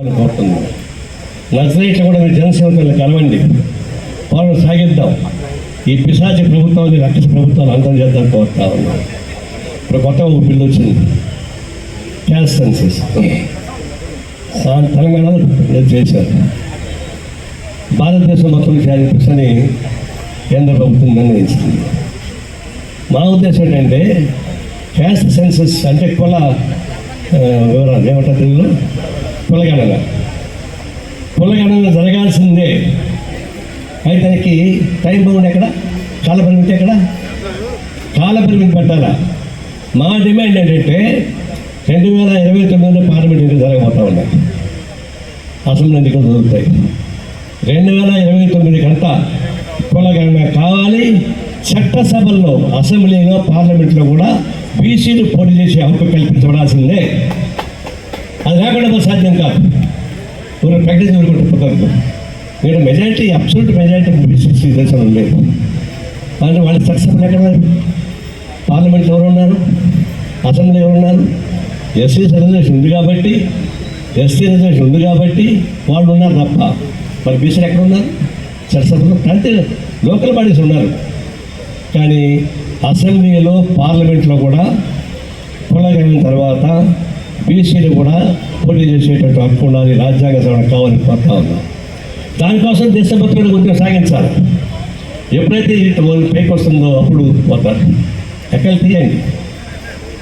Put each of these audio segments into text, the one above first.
కోరుతుంది. నక్సలైట్లు కూడా మీరు జనసేవకులను కలవండి, పోరాటం సాగిద్దాం. ఈ పిశాచి ప్రభుత్వాన్ని రక్షణ ప్రభుత్వాన్ని అంతం చేద్దాం కోరుతా ఉన్నాం. ఇప్పుడు కొత్త ఒక బిల్లు వచ్చింది, క్యాస్ట్ సెన్సస్. తెలంగాణలో చేశారు. భారతదేశం మొత్తం చేయాలని కేంద్ర ప్రభుత్వం నిర్ణయించింది. మా ఉద్దేశం ఏంటంటే క్యాస్ట్ సెన్సస్ అంటే కుల వివరాలు ఏమంటారు తెలుగులో, కులగణన జరగాల్సిందే. అయితే దానికి టైం బౌండ్ ఎక్కడ, కాలపరిమితి ఎక్కడ, కాలపరిమితి పెట్టాలా. మా డిమాండ్ ఏంటంటే 2029 పార్లమెంట్ ఎన్నికలు జరగబోతా ఉన్నాయి, అసెంబ్లీ ఎన్నికలు జరుగుతాయి. 2029 కంతా కులగణన కావాలి. చట్టసభల్లో, అసెంబ్లీలో, పార్లమెంట్లో కూడా బీసీలు పోటీ చేసే హక్కు కల్పించబడాల్సిందే. అది లేకుండా సాధ్యం కాదు. ఊరు ప్రకటించి ఊరుకుంటున్నారు. మీరు మెజారిటీ, అబ్సల్యూట్ మెజారిటీ బీసీ దేశంలో లేదు. కానీ వాళ్ళ చట్టసభలు ఎక్కడ ఉన్నారు? పార్లమెంట్లో ఎవరు ఉన్నారు? అసెంబ్లీ ఎవరున్నారు? ఎస్సీ రిజర్వేషన్ ఉంది కాబట్టి, ఎస్టీ రిజర్వేషన్ ఉంది కాబట్టి వాళ్ళు ఉన్నారు తప్ప మరి బీసీలు ఎక్కడ ఉన్నారు? చట్టసభలో అంటే లోకల్ బాడీస్ ఉన్నారు. కానీ అసెంబ్లీలో, పార్లమెంట్లో కూడా కులగణన తర్వాత బీసీలు కూడా పోటీ చేసేటట్టు హక్కు ఉండాలి. రాజ్యాంగ సవరణ కావాలని కోరుతా ఉన్నాం. దానికోసం దేశభక్తులను ఉద్యమం సాగించాలి. ఎప్పుడైతే పైకి వస్తుందో అప్పుడు పోతారు. ఎక్కడ తీయండి.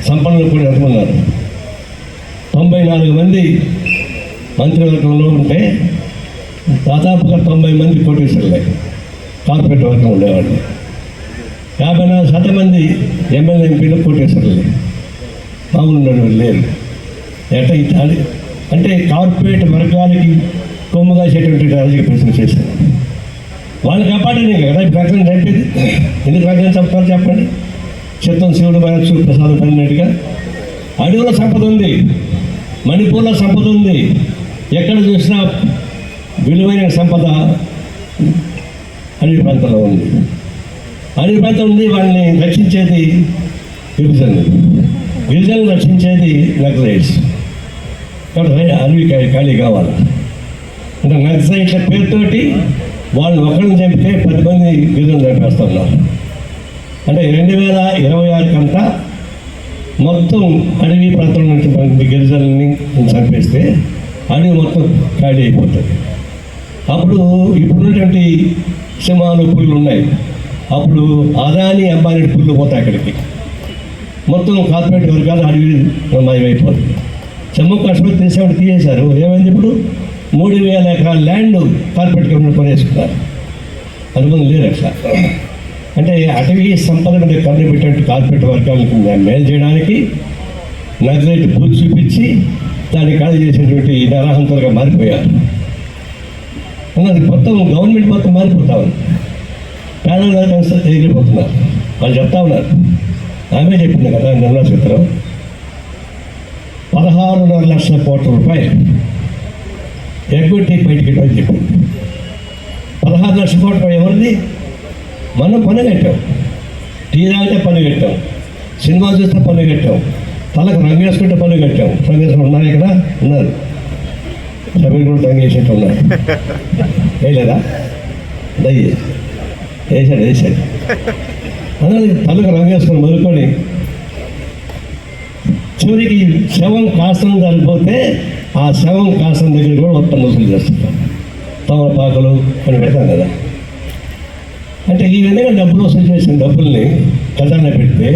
సంపన్నులు కూడా ఎంతమన్నారు? 94 మంది మంత్రివర్గంలో ఉంటే దాదాపుగా 90 మంది కోటీశ్వరులే కార్పొరేట్ వర్గం ఉండేవాళ్ళు. 54% మంది ఎమ్మెల్యే ఎంపీలు కోటీశ్వరులే, మామూలు ఉన్నవాళ్ళు లేరు. ఎట్లా ఇచ్చాలి అంటే కార్పొరేట్ వర్గాలకి కొమ్ముగా చేసేటువంటి రాజకీయ ప్రశ్న చేశారు. వాళ్ళని కాపాడని కదా ప్రకటన చంపేది. ఎందుకు ప్రకటన చెప్తారు చెప్పండి? చిత్తం శివుడు మనసు ప్రసాదం పడినట్టుగా అడవుల సంపద ఉంది, మణిపూర్లో సంపద ఉంది. ఎక్కడ చూసినా విలువైన సంపద అడవి ప్రాంతంలో ఉంది. అడవి ప్రాంతం ఉంది. వాళ్ళని రక్షించేది గిరిజనులు రక్షించేది నక్సలైట్స్. కాబట్టి అడవి ఖాళీ కావాలి అంటే నక్సలైట్ల పేరుతోటి వాళ్ళు ఒకరిని చంపితే 10 మంది గిరిజనులు చంపేస్తున్నారు. అంటే 2026 కంతా మొత్తం అడవి ప్రాంతంలో ఉన్నటువంటి గిరిజనుల్ని చంపేస్తే అడవి మొత్తం ఖాళీ అయిపోతుంది. అప్పుడు ఇప్పుడున్నటువంటి సింహాలు, పుల్లు ఉన్నాయి. అప్పుడు అదాని, అంబానీ పుల్లు పోతాయి అక్కడికి. మొత్తం కార్పొరేట్ వర్గాలు అడవి మాయమైపోతుంది. జమ్మూ కాశ్మీర్ తీసేశారు. ఏమైంది? ఇప్పుడు 3000 ఎకరాల ల్యాండ్ కార్పొరేట్ కంపెనీ కొనేసుకున్నారు. అనుభవం లేదు అట్లా. అంటే అటవీ సంపద మీద కన్ను పెట్టినట్టు కార్పొరేట్ వర్గాలకు మేలు చేయడానికి నక్సలైట్ బూత్ చూపించి దాన్ని ఖాళీ చేసేటువంటి నరహంతలుగా మారిపోయారు. అన్నది మొత్తం గవర్నమెంట్ మొత్తం మారిపోతా ఉంది. పేదలు ఎగిరిపోతున్నారు. వాళ్ళు చెప్తా ఉన్నారు. ఆమె చెప్పింది కదా నిర్మలా సీతారామన్ 16.5 లక్షల కోట్ల రూపాయలు ఎక్విటీ బయటికి అని చెప్పింది. 16 లక్షల కోట్ల ఎవరిది? మనం పన్ను కట్టాం. టీ తాగితే పన్ను కట్టాం, సినిమా చూస్తే పన్ను కట్టాం, తలకు రంగు వేసుకుంటే పన్ను కట్టాం. రంగు వేసుకుంటే ఉన్నారు ఇక్కడ ఉన్నారు, సభ్యులు కూడా రంగు వేసేట్టు ఉన్నారు. వేయలేదా? దయ్యి వేసాడు. అన్నది తలకు రంగు వేసుకొని మొదలుకొని చివరికి శవం కాసం చనిపోతే ఆ శవం కాసం దగ్గర కూడా మొత్తం వసూలు చేస్తుంటాం. తమలపాకులు అని పెడతాం కదా. అంటే ఈ విధంగా డబ్బులు వసూలు చేసిన డబ్బుల్ని ఖజానా పెడితే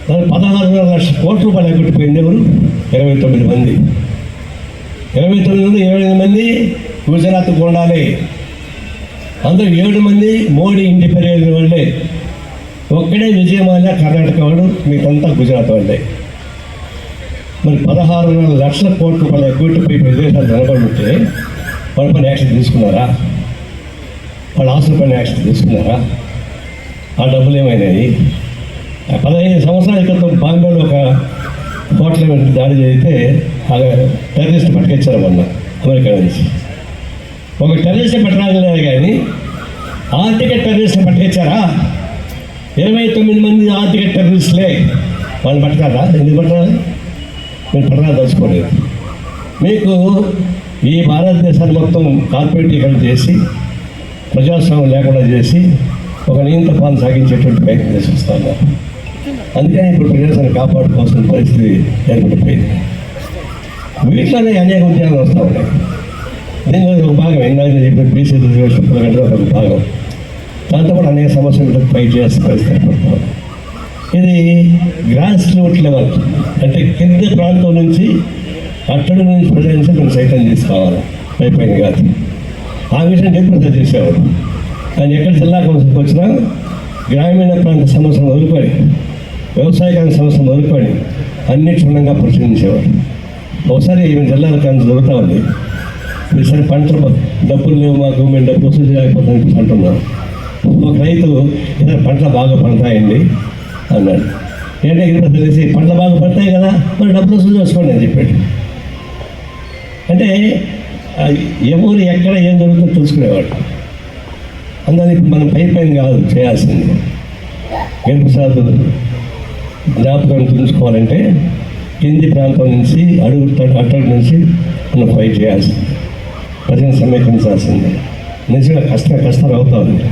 దాని 16.5 లక్షల కోట్ల రూపాయలు ఎగ్గొట్టిపోయింది. ఎవరు? 29 మంది. 28 మంది గుజరాత్కు ఉండాలి. అందులో 7 మంది మోడీ ఇంటి పేరు వాళ్ళే. ఒక్కడే విజయమాల్య కర్ణాటక వాడు, మీకంతా గుజరాత్ వాళ్ళే. మరి 16.5 లక్షల కోట్ల రూపాయలు ఎగ్గొట్టిపోయి ప్రదేశాలు నిలబడుంటే వాళ్ళ పైన యాక్షన్ తీసుకున్నారా? వాళ్ళ ఆస్తుల పైన యాక్షన్ తీసుకున్నారా? ఆ డబ్బులు ఏమైనాయి? 15 సంవత్సరాల క్రితం బాంబేలో ఒక హోటల్ మీద దాడి చేస్తే టెర్రరిస్ట్ పట్టుకొచ్చారు మొన్న అమెరికా నుంచి. ఒక టెర్రరిస్ట్ పట్టరాగలేదు కానీ ఆర్థిక టెర్రరిస్ట్ పట్టుకొచ్చారా? 29 మంది ఆర్థిక టెర్రరిస్టులే. వాళ్ళు పట్టకారా? ఎందుకు పట్టరాలి? మీరు పట్టరా దలుచుకోలేదు. మీకు ఈ భారతదేశాన్ని మొత్తం కార్పొరేటీకరణ చేసి ప్రజాస్వామ్యం లేకుండా చేసి ఒక నియంత పాలన సాగించేటువంటి ప్రయత్నం చేసి వస్తున్నారు. అందుకని ఇప్పుడు ప్రజాస్వామ్యం కాపాడుకోవాల్సిన పరిస్థితి ఏర్పడిపోయింది. వీటిలోనే అనేక ఉద్యమాలు వస్తూ ఉన్నాయి. దీనిలో ఒక భాగం ఇందాక చెప్పిన బీసీ రిజర్వేషన్ గంటలో ఒక భాగం. దాంతో కూడా అనేక సమస్యలు ఫైట్ చేయాల్సిన పరిస్థితి ఏర్పడుతుంది. ఇది గ్రాస్ రూట్ లెవెల్, అంటే కింద ప్రాంతం నుంచి అట్టడి నుంచి ప్రజల మేము సైతం తీసుకోవాలి, అయిపోయింది కాదు. ఆ విషయం ఎప్పుడు చేసేవాడు. కానీ ఎక్కడ జిల్లా కౌన్సిల్కి వచ్చినా గ్రామీణ ప్రాంత సమస్యలు వదులుకొని, వ్యవసాయకాల సమస్యలు వదులుకొని అన్ని క్షుణ్ణంగా పరిశీలించేవాడు. ఒకసారి ఈమె జిల్లాల కాంతి దొరుకుతా ఉంది. ఈసారి పంటలు డబ్బులు లేవు మాకు, మేము డబ్బులు వసూలు చేయలేకపోతామని అంటున్నాం. ఒక రైతు ఇతర పంటలు బాగా పండుతాయండి అన్నాడు. ఏంటంటే తెలిసి పంటలు బాగా పడతాయి కదా, మరి డబ్బులు వసూలు చేసుకోండి అని చెప్పాడు. అంటే ఎవరు ఎక్కడ ఏం జరుగుతుందో తెలుసుకునేవాడు. అందుకని మనం పైన కాదు చేయాల్సింది. గెలుపుసాదు జ్ఞాపకం తెలుసుకోవాలంటే కింది ప్రాంతం నుంచి అట్టడి నుంచి మనం ఫైట్ చేయాల్సింది, ప్రజలను సమీకరించాల్సింది. నిజంగా కష్టాలు అవుతుంది.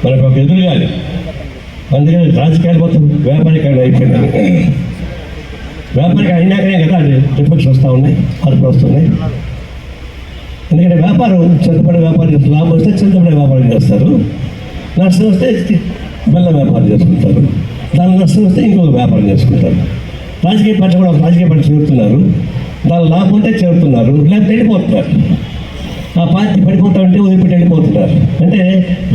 మనకు ఒక ఎదురుగాలి. అందుకని రాజకీయాలు మొత్తం వ్యాపారీకరణ అయిపోయింది. వ్యాపారికరణ అయినాకనే కదా రిఫ్లెక్షన్ వస్తూ ఉన్నాయి, మార్పులు వస్తున్నాయి. ఎందుకంటే వ్యాపారం చింతపడి వ్యాపారం చేస్తారు, లాభం వస్తే చింతపడి వ్యాపారం చేస్తారు, నష్టం వస్తే బెల్లం వ్యాపారం చేసుకుంటారు, దాని నష్టం వస్తే ఇంకొక వ్యాపారం చేసుకుంటారు. రాజకీయ పార్టీ కూడా ఒక రాజకీయ పార్టీ చేరుతున్నారు, దాని లాభం ఉంటే చేరుతున్నారు, లేకపోతే వెళ్ళిపోతున్నారు. ఆ పార్టీ పడిపోతా ఉంటే వదిలిపెట్టి వెళ్ళిపోతున్నారు. అంటే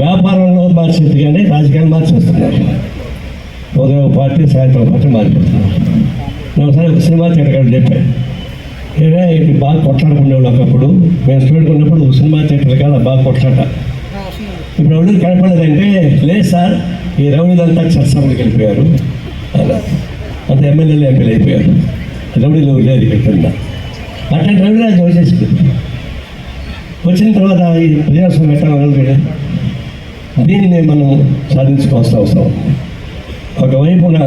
వ్యాపారంలో మార్చేది కానీ రాజకీయాలు మార్చేస్తున్నారు. ఉదయం పార్టీ సాయంత్రం పార్టీ మారిపోతున్నారు. నేను ఒకసారి ఒక సినిమా థియేటర్ చెప్పాను, ఇది బాగా కొట్లాడుకునేవాళ్ళు. ఒకప్పుడు మేము స్టూడెంట్ ఉన్నప్పుడు సినిమా థియేటర్ కాదు బాగా కొట్లాట. ఇప్పుడు ఎవరు కనపడలేదంటే లేదు సార్, ఈ రౌడీలంతా చర్చలకు వెళ్ళిపోయారు అలా, అంత ఎమ్మెల్యేలు ఎంపీలు అయిపోయారు, రౌడీలు లేదు ఇక్కడ. అట్లాంటి రౌడీరాజు వచ్చేసింది. వచ్చిన తర్వాత ఈ ప్రజాస్వామ్యం ఎట్లా దీన్ని మనం సాధించుకోవాల్సిన అవసరం. ఒకవైపున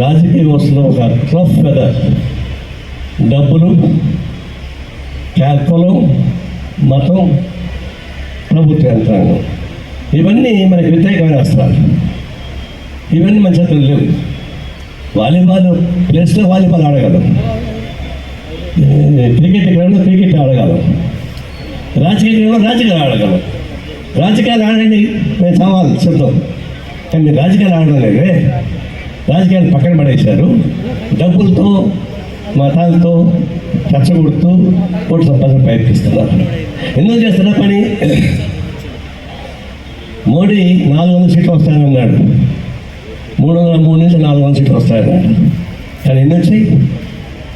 రాజకీయ వ్యవస్థలో ఒక క్లఫ్ వెదర్, డబ్బులు, కులం, మతం, ప్రభుత్వ యంత్రాంగం, ఇవన్నీ మనకి వ్యతిరేకమైన అస్త్రాలు. ఇవన్నీ మన చేతులు లేవు. వాలీబాల్ ప్లేస్లో వాలీబాల్ ఆడగలం, క్రికెట్ గ్రౌండ్లో క్రికెట్ ఆడగలం, రాజకీయ గ్రౌండ్లో రాజకీయాలు ఆడగలం. రాజకీయాలు ఆడండి, మేము సవాల్ చెప్తాం. కానీ మీరు రాజకీయాలు ఆడడం లేదే, రాజకీయాలు పక్కన పడేశారు. డబ్బులతో మతాలతో రెచ్చగొడుతూ ఓటు సంపాదన ప్రయత్నిస్తున్నారు. ఎందుకు చేస్తున్నా పని? మోడీ 400 సీట్లు వస్తాయన్నాడు, 303 నుంచి 400 సీట్లు వస్తాయన్నాడు. కానీ ఎన్ని వచ్చాయి?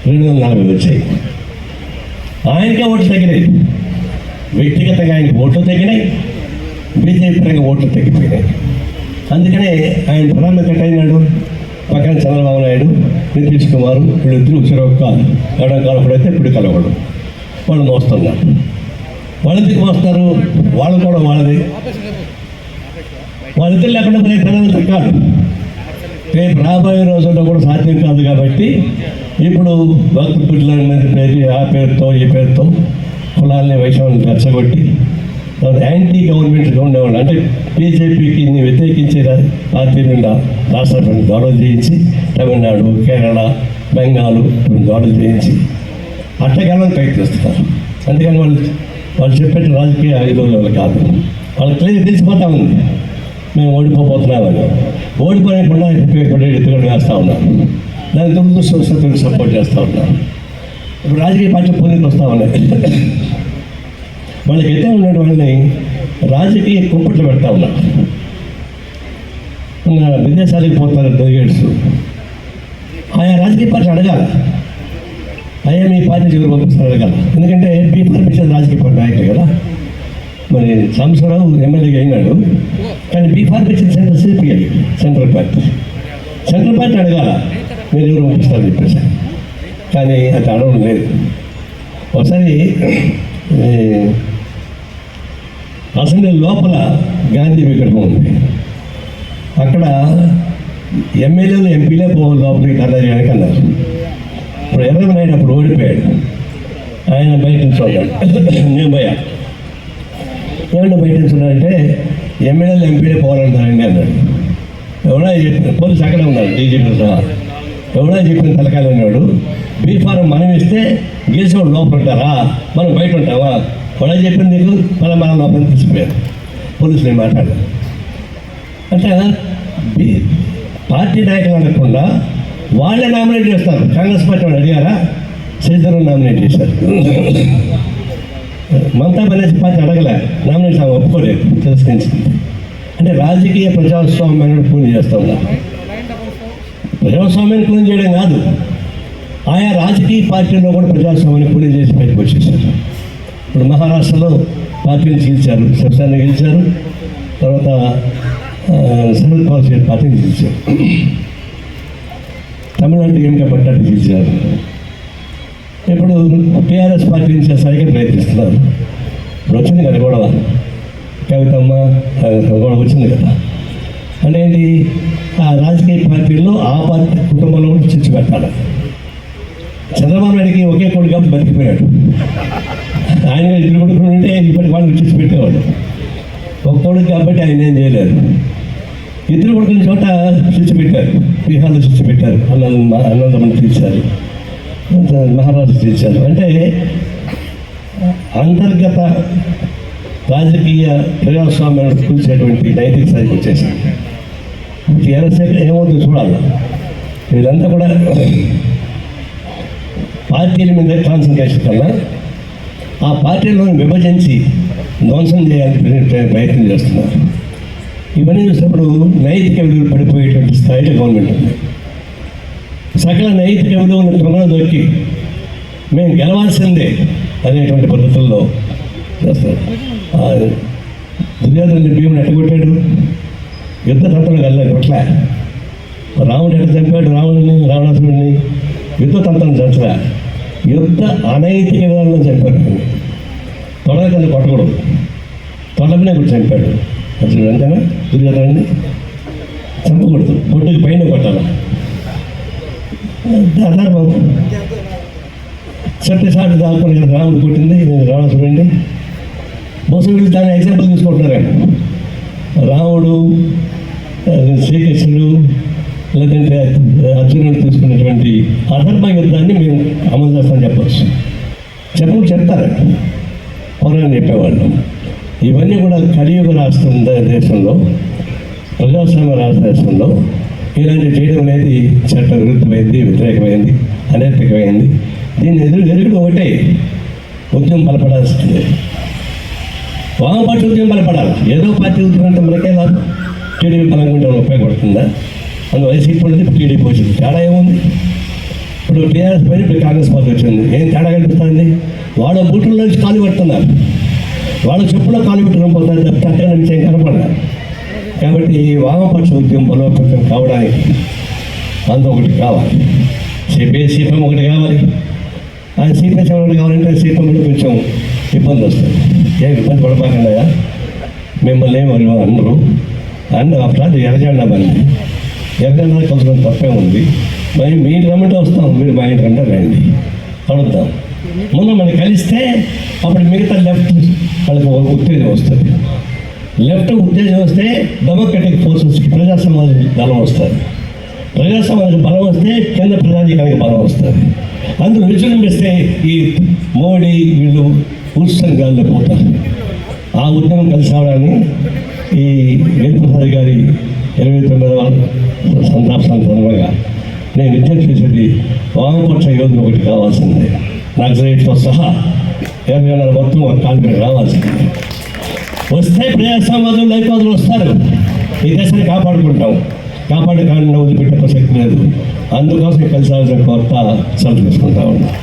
240 వచ్చాయి. ఆయనకే ఓట్లు తగ్గినాయి, వ్యక్తిగతంగా ఆయనకి ఓట్లు తగ్గినాయి, బీజేపీ పరంగా ఓట్లు తగ్గిపోయినాయి. అందుకనే ఆయన ప్రధానమంత్రి అయినాడు. పక్కన చంద్రబాబు నాయుడు, నితీష్ కుమార్, వీళ్ళిద్దరూ చెరొక్క ఎడం కాలపడైతే ఇప్పుడు కలవడం, వాళ్ళు మోస్తున్నారు. వాళ్ళు ఎందుకు మోస్తారు? వాళ్ళు కూడా వాళ్ళది. వాళ్ళిద్దరు లేకుండా రేపు ప్రధానమంత్రి కాదు. రేపు రాబోయే రోజుల్లో కూడా సాధ్యం కాదు. కాబట్టి ఇప్పుడు భక్తు బిడ్డల పేరు, ఆ పేరుతో ఈ పేరుతో కులాలని వైషమ్యాన్ని రెచ్చగొట్టి యాంటీ గవర్నమెంట్గా ఉండేవాళ్ళు, అంటే బీజేపీకి వ్యతిరేకించే పార్టీ నిండా రాష్ట్రాలను గొడవలు చేయించి తమిళనాడు, కేరళ, బెంగాల్ గొడవలు చేయించి అట్టగలను ప్రయత్నిస్తున్నారు. అందుకని వాళ్ళు చెప్పే రాజకీయ ఐదోళ్ళు కాదు, వాళ్ళకి తెలిసిపోతా ఉంది మేము ఓడిపోతున్నామని. ఓడిపోయకుండా ఎత్తుగడ వేస్తూ ఉన్నారు. దాని దురదృష్టవశాత్తు సపోర్ట్ చేస్తూ ఉన్నారు. ఇప్పుడు రాజకీయ పార్టీ పోలీసులు వస్తూ ఉన్నాయి. వాళ్ళకి ఎత్తే ఉన్న వాళ్ళని రాజకీయ కుంపట్లు పెడతా ఉన్నారు. విదేశాలకు పోతారు డెలిగేట్స్. ఆయా రాజకీయ పార్టీ అడగాల, అయ్యా మీ పార్టీ ఎవరు పంపిస్తారు అడగాల. ఎందుకంటే బీఫార్మేషన్ రాజకీయ పార్టీ నాయకులు కదా. మరి సాంబశివరావు ఎమ్మెల్యేగా అయినాడు, కానీ బీఫార్మేషన్ సెంటర్ సిపిఐ సెంట్రల్ పార్టీ అడగాల మీరు ఎవరు పంపిస్తారని చెప్పేసి. కానీ అది అడగడం లేదు. ఒకసారి అసెంబ్లీ లోపల గాంధీ విగ్రహం ఉంది. అక్కడ ఎమ్మెల్యేలు ఎంపీలే పోవాలి లోపలికి ధర్నా చేయడానికి అన్నారు. ఇప్పుడు ఎర్రమనాయుడు అప్పుడు ఓడిపోయాడు. ఆయన బయట నుంచి ఉన్నాడు, నేను పోయా. ఏమన్నా బయట నుంచి ఉన్నాడంటే ఎమ్మెల్యేలు ఎంపీలే పోవాలంటారండి అన్నాడు. ఎవడో చెప్పిన పోలీసు అక్కడే ఉన్నాడు, డీజీపీ సహా. ఎవడో చెప్పిన తలకాయలు ఉన్నాడు. బీఫారం మనం ఇస్తే గెలిచేవాడు లోపల ఉంటారా, మనం బయట ఉంటావా? ఎవడో చెప్పింది నీకు మన లోపల తీసుకుపోయారు. పోలీసులు మాట్లాడారు అంటే పార్టీ నాయకులు అనకుండా వాళ్ళే నామినేట్ చేస్తారు. కాంగ్రెస్ పార్టీ వాళ్ళు అడిగారా? శ్రీధర్ నామినేట్ చేశారు. మమతా బెనర్జీ పార్టీ అడగలే, నామినేట్ ఒప్పుకోలేదు, తిరస్కరించింది. అంటే రాజకీయ ప్రజాస్వామ్యాన్ని పూర్తి చేస్తూ ఉన్నారు. ప్రజాస్వామ్యాన్ని పూర్తి చేయడం కాదు, ఆయా రాజకీయ పార్టీల్లో కూడా ప్రజాస్వామ్యాన్ని పూర్తి చేసి బయటకు వచ్చేసారు. ఇప్పుడు మహారాష్ట్రలో పార్టీని గెలిచారు, శివసేన గెలిచారు, తర్వాత శరద్ పవార్ పార్టీని గెలిచారు. తమిళనాడు ఎంక పట్టాటు గెలిచారు. ఇప్పుడు టీఆర్ఎస్ పార్టీ నుంచి సరిగ్గా ప్రయత్నిస్తున్నారు. ఇప్పుడు వచ్చింది కదా గొడవ, కవితమ్మ గొడవ వచ్చింది కదా. అంటే ఏంటి, ఆ రాజకీయ పార్టీల్లో ఆ పార్టీ కుటుంబంలో కూడా చిచ్చు పెట్టాలి. చంద్రబాబు నాయుడికి ఒకే కొడుకు కాబట్టి బతికిపోయాడు. ఆయన ఇద్దరు కొడుకులు ఉంటే ఇప్పటికి వాళ్ళు చిచ్చు పెట్టేవాడు. ఒక కొడుకు కాబట్టి ఆయన ఏం చేయలేరు. ఇద్దరు కొడుకుల చోట చిచ్చు పెట్టారు, బీహార్లో చిచ్చు పెట్టారు, అనంతమంది తీర్చారు, మహారాష్ట్ర తీర్చారు. అంటే అంతర్గత రాజకీయ ప్రజాస్వామ్యాన్ని కూల్చేటువంటి నైతిక స్థాయికి వచ్చేసింది. టీఆర్ఎస్ ఏమవుతుందో చూడాలి. వీళ్ళంతా కూడా పార్టీల మీద కాన్సన్ట్రేషన్ కన్నా ఆ పార్టీలను విభజించి ధ్వంసం చేయాలని ప్రయత్నం చేస్తున్నారు. ఇవన్నీ చూసినప్పుడు నైతిక విలువలు పడిపోయేటువంటి స్థాయిలో గవర్నమెంట్ ఉంది. సకల నైతిక విలువలను తొంగలో దొరికి మేము గెలవాల్సిందే అనేటువంటి పద్ధతుల్లో చేస్తారు. దుర్యోధనుడి భీముని ఎట్టగొట్టాడు, యుద్ధ తంత్రం కొట్లా. రాముడు ఎట్ట చంపాడు రావణాసురుడిని, యుద్ధ తంత్రం చంచరా, యుద్ధ అనైతిక విధానంలో చంపాడు. తొడ కింద కొట్టకూడదు, తొడమనే కూడా చంపాడు అసలు. అంతేనా? దుర్యోధనుడిని చంపకూడదు, పొట్టుకి పైన కొట్టాలి. అధర్మం. సత్యసాటి దాక్కుని రాముడు కొట్టింది రావణాసురుడిని. బహుశా వీళ్ళు దాన్ని ఎగ్జాంపుల్ తీసుకుంటున్నారండి. రాముడు, శ్రీకృష్ణుడు, లేదంటే అర్జునుడు తీసుకున్నటువంటి అధర్మ యుద్ధాన్ని మేము అమలు చేస్తామని చెప్పచ్చు. చెప్తారండి పౌరాన్ని చెప్పేవాళ్ళు. ఇవన్నీ కూడా కలియుగ రాష్ట్రం దేశంలో, ప్రజాస్వామ్య రాష్ట్ర దేశంలో ఇలాంటి చేయడం అనేది చట్ట విరుద్ధమైంది, వ్యతిరేకమైంది, అనైతికమైంది. దీన్ని ఎదురు ఒకటే ఉద్యమం బలపడాల్సిందే. వామపక్ష ఉద్యమం బలపడాలి. ఏదో పార్టీ ఉద్యమం అంటే మనకే లాభం. టీడీపీ బలంగా ఉంటే ఉపయోగపడుతుందా? అందులో వైసీపీ ఉంటుంది, ఇప్పుడు టీడీపీ వచ్చింది. తేడా ఏముంది? ఇప్పుడు టీఆర్ఎస్ పైన ఇప్పుడు కాంగ్రెస్ పార్టీ వచ్చింది. ఏం తేడా కనిపిస్తుంది? వాళ్ళ బూట్ల నుంచి కాలు పెడుతున్నారు, వాళ్ళ చెప్పులో కాలు పెట్టుకుని పోతారు, చక్కగా విషయం కనపడాలి. కాబట్టి వామపక్ష ఉద్యమం బలోపేతం కావడానికి అందులో ఒకటి కావాలి, సిపిఎం ఒకటి కావాలి. అది సిపిఎస్ ఒకటి కావాలంటే సిపిఎంలో కొంచెం ఇబ్బంది వస్తుంది. ఏం ఇబ్బంది పడబాకండి, మిమ్మల్ని ఏమో అందరూ అండ్ అట్లా ఎర్రజెండా బండి, ఎర్రజెండా కొంచెం తప్పే ఉంది. మరి మీ ఇంటి రమ్మంటే వస్తాం, మీరు మా ఇంటి కంటే రండి, అడుగుతాం. ముందు మనం కలిస్తే అప్పుడు మిగతా లెఫ్ట్ వాళ్ళకి ఉత్తేజం వస్తుంది. లెఫ్ట్ ఉత్తేజం వస్తే డెమోక్రటిక్ ఫోర్సెస్కి ప్రజా సమాజ బలం వస్తుంది. ప్రజా సమాజ బలం వస్తే కింద ప్రజాధికారికి బలం వస్తుంది. అందులో విజృంభిస్తే ఈ మోడీ వీళ్ళు ఉత్సంగాల్లో పోతారు. ఆ ఉద్యమం కలిసి రావడాన్ని ఈ వేణుప్రసాద్ గారి 29వ సంతాప సందర్భంగా నేను విజ్ఞప్తి చేసేది, వామపక్ష యోధులు ఒకటి కావాల్సిందే. నక్సలైట్తో సహా ఎర్రజెండాల మొత్తం కాన్ఫిడెంట్ రావాల్సిందే. వస్తే ప్రజాస్వామ్యాలు లైఫ్లు వస్తారు, ఈ దేశాన్ని కాపాడుకుంటాం. కాపాడుకోవాలని వదిలిపెట్టే ప్రసక్తి లేదు. అందుకోసం కలిసి రావాల్సిన కొత్త సంతృప్తిసుకుంటా ఉన్నాం.